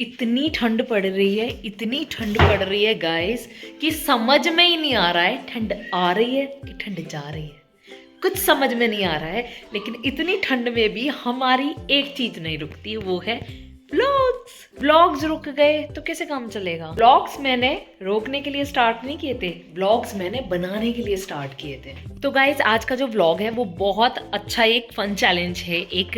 इतनी ठंड पड़ रही है, इतनी ठंड पड़ रही है गाइस कि समझ में ही नहीं आ रहा है ठंड आ रही है कि ठंड जा रही है। कुछ समझ में नहीं आ रहा है। लेकिन इतनी ठंड में भी हमारी एक चीज नहीं रुकती, वो है व्लॉग्स। व्लॉग्स रुक गए तो कैसे काम चलेगा। व्लॉग्स मैंने रोकने के लिए स्टार्ट नहीं किए थे, व्लॉग्स मैंने बनाने के लिए स्टार्ट किए थे। तो गाइज आज का जो व्लॉग है वो बहुत अच्छा एक फन चैलेंज है, एक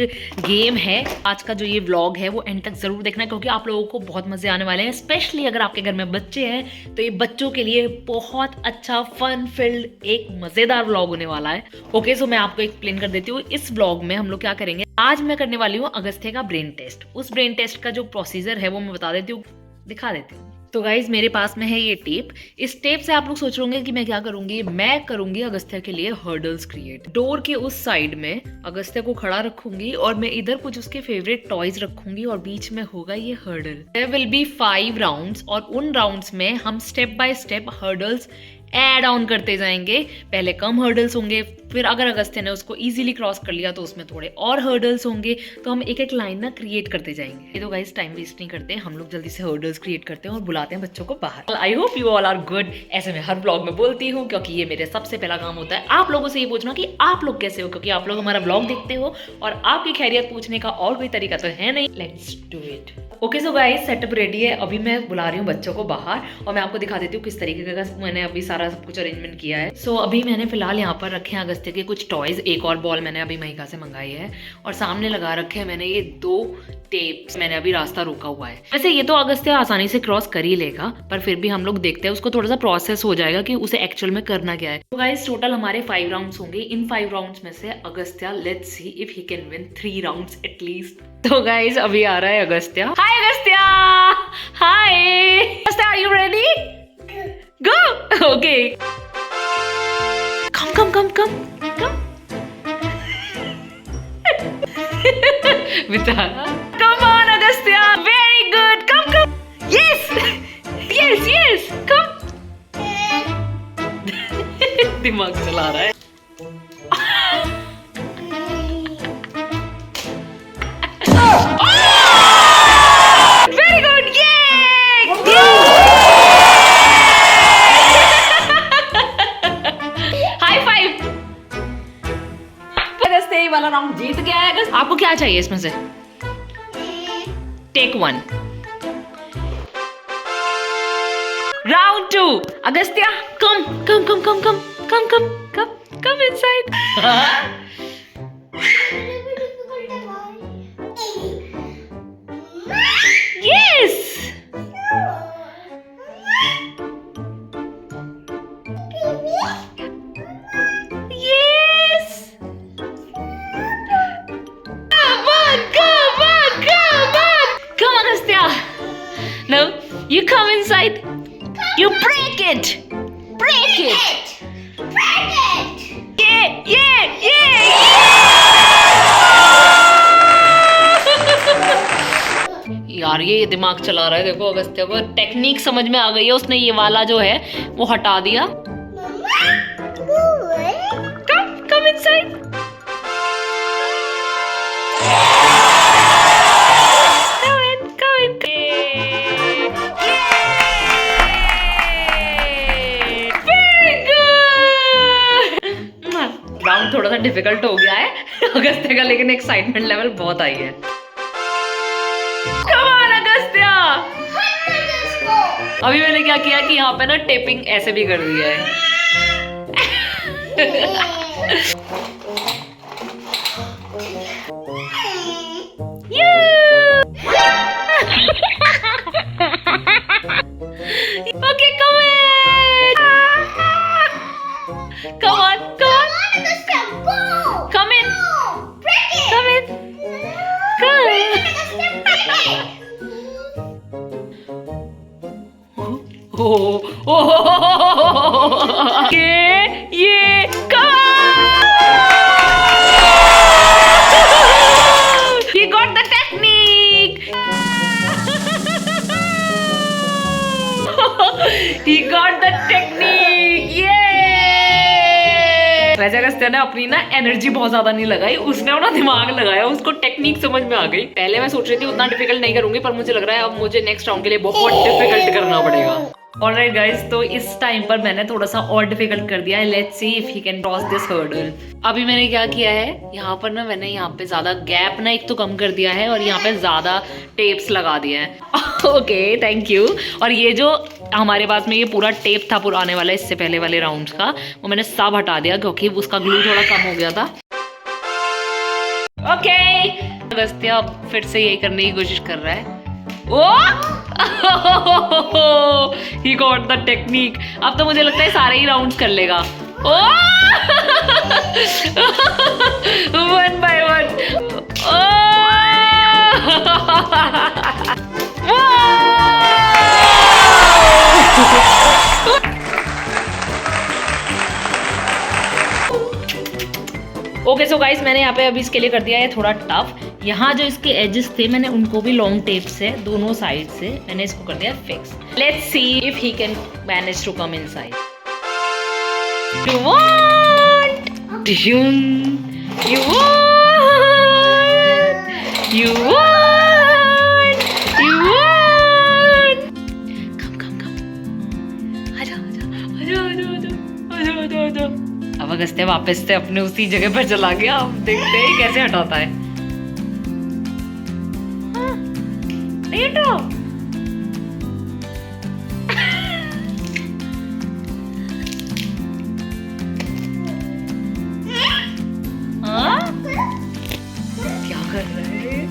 गेम है। आज का जो ये व्लॉग है वो एंड तक जरूर देखना, क्योंकि आप लोगों को बहुत मजे आने वाले हैं। स्पेशली अगर आपके घर में बच्चे हैं तो ये बच्चों के लिए बहुत अच्छा फन फिल्ड एक मजेदार व्लॉग होने वाला है। ओके, सो मैं आपको एक्सप्लेन कर देती हूँ। इस व्लॉग में हम लोग क्या करेंगे, आज मैं करने वाली हूँ अगस्त्य का ब्रेन टेस्ट। उस ब्रेन टेस्ट का जो प्रोसीजर है वो मैं बता देती हूँ, दिखा देती हूँ। तो गाइज मेरे पास में है ये टेप। इस टेप से आप लोग सोच रहे होंगे कि मैं क्या करूंगी। मैं करूंगी अगस्त्य के लिए हर्डल्स क्रिएट। डोर के उस साइड में अगस्त्य को खड़ा रखूंगी और मैं इधर कुछ उसके फेवरेट टॉयज रखूंगी और बीच में होगा ये hurdle. There will be 5 rounds और उन राउंड्स में हम step by step hurdles add on करते जाएंगे। पहले कम हर्डल्स होंगे, फिर अगर अगस्त्य ने उसको इजीली क्रॉस कर लिया तो उसमें थोड़े और हर्डल्स होंगे। तो हम एक एक लाइन ना क्रिएट करते जाएंगे। ये तो गाइस टाइम वेस्ट नहीं करते, हम लोग जल्दी से हर्डल्स क्रिएट करते हैं और बुलाते हैं बच्चों को बाहर। I hope you all are good. ऐसे मैं हर ब्लॉग में बोलती हूँ, क्योंकि ये मेरे सबसे पहला काम होता है आप लोगों से ये पूछना कि आप लोग कैसे हो, क्योंकि आप लोग हमारा ब्लॉग देखते हो और आपकी खैरियत पूछने का और कोई तरीका तो है नहीं। Let's do it. Okay so guys setup ready है। अभी मैं बुला रही हूँ बच्चों को बाहर और मैं आपको दिखा देती हूँ किस तरीके का मैंने अभी सारा सब कुछ अरेंजमेंट किया है। सो अभी मैंने फिलहाल यहाँ पर रखे हैं अगस्त्य के कुछ टॉयज। एक और बॉल मैंने अभी महिका से मंगाई है और सामने लगा रखे हैं मैंने ये 2 टेप्स। मैंने अभी रास्ता रोका हुआ है। वैसे ये तो अगस्त्य आसानी से क्रॉस कर ही लेगा, पर फिर भी हम लोग देखते हैं, उसको थोड़ा सा प्रोसेस हो जाएगा कि उसे एक्चुअल में करना क्या है। तो गाइस टोटल हमारे 5 राउंड्स होंगे। इन 5 राउंड्स में से Agastya, let's see if he can win 3 rounds at least. तो गाइस अभी आ रहा है Agastya. Hi Agastya, hi Agastya, are you ready? Go. Okay, come come come come come बेचारा। Come on Agastya, very good, come come, yes yes yes, come. दिमाग चला रहा है। वेरी गुड, ये हाई फाइव। अगस्त्य वाला राउंड जीत गया है। अगस्त्य आपको क्या चाहिए इसमें से? Take 1। Round 2। Agastya come come come come come come come come come inside. Yes yes, come Agastya. No, you come inside. You break it. Break it. Break it. Yeah, yeah, yeah. यार ये दिमाग चला रहा है। देखो अगस्त्य को टेक्निक समझ में आ गई है, उसने ये वाला जो है वो हटा दिया। Come inside. राउंड थोड़ा सा डिफिकल्ट हो गया है अगस्त्य का, लेकिन एक्साइटमेंट लेवल बहुत हाई है। Come on, Agastya. अभी मैंने क्या किया कि यहाँ पे ना टेपिंग ऐसे भी कर दिया है। Okay, come in. Come on, come on. Come in. Come in. Come. Oh. ये come. He got the technique. He got the technique. Yeah. वैसे अगस्त्य ने अपनी ना एनर्जी बहुत ज्यादा नहीं लगाई, उसने अपना दिमाग लगाया, उसको टेक्निक समझ में आ गई। पहले मैं सोच रही थी उतना डिफिकल्ट नहीं करूंगी, पर मुझे लग रहा है अब मुझे नेक्स्ट राउंड के लिए बहुत डिफिकल्ट करना पड़ेगा। ऑलराइट गाइस, तो इस टाइम पर मैंने थोड़ा सा और डिफिकल्ट कर दिया है। Let's see if he can cross this hurdle. अभी मैंने क्या किया है, यहाँ पर ना मैंने यहाँ पे ज्यादा गैप ना एक तो कम कर दिया है और यहाँ पे ज्यादा टेप्स लगा दिया है। Okay thank you. और ये जो हमारे पास में ये पूरा टेप था पुराने वाला इससे पहले वाले राउंड्स का, वो मैंने सब हटा दिया क्योंकि उसका ग्लू थोड़ा कम हो गया था। ओके अगस्त्य अब फिर से यही करने की कोशिश कर रहा है। He got the technique। अब तो मुझे लगता है सारे ही राउंड्स कर लेगा। One by one। Okay so guys, मैंने यहाँ पे अभी इसके लिए कर दिया है थोड़ा टफ। यहाँ जो इसके एजेस थे मैंने उनको भी लॉन्ग टेप से दोनों साइड से मैंने इसको कर दिया fix. Let's see if he can manage to come inside. You want, you want, you want, you want। Come। आजा। अब अगस्त्य वापस से अपने उसी जगह पर चला गया। अब देखते हैं कैसे हटाता है। नहीं हटाओ। हाँ? क्या कर रहे हैं?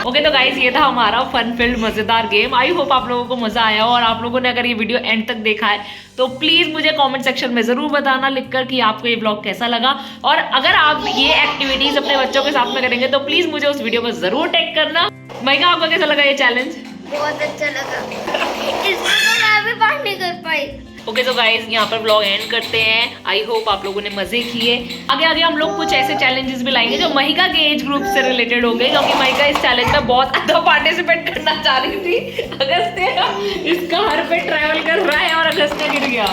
ओके तो गाइस, ये था हमारा फन फिल्ड मजेदार गेम। आई होप आप लोगों को मजा आया हो, और आप लोगों ने अगर ये वीडियो एंड तक देखा है तो प्लीज मुझे कमेंट सेक्शन में जरूर बताना लिखकर कि आपको ये व्लॉग कैसा लगा। और अगर आप ये एक्टिविटीज अपने बच्चों के साथ में करेंगे तो प्लीज मुझे उस वीडियो को जरूर टैग करना। महिका, आपको कैसा लगा ये चैलेंज? बहुत अच्छा लगा। इसमें तो मैं भी पास नहीं कर पाई। ओके तो गाइज, यहाँ पर व्लॉग एंड करते हैं। आई होप आप लोगों ने मजे किए। आगे हम लोग कुछ ऐसे चैलेंजेस भी लाएंगे जो महिका के एज ग्रुप से रिलेटेड होंगे, क्योंकि महिका इस चैलेंज में बहुत अच्छा पार्टिसिपेट करना चाह रही थी। अगस्त्य इस कार पे ट्रैवल कर रहा है और अगस्त्य गिर गया।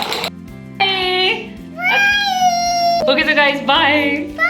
ओके तो गाइज, बाय।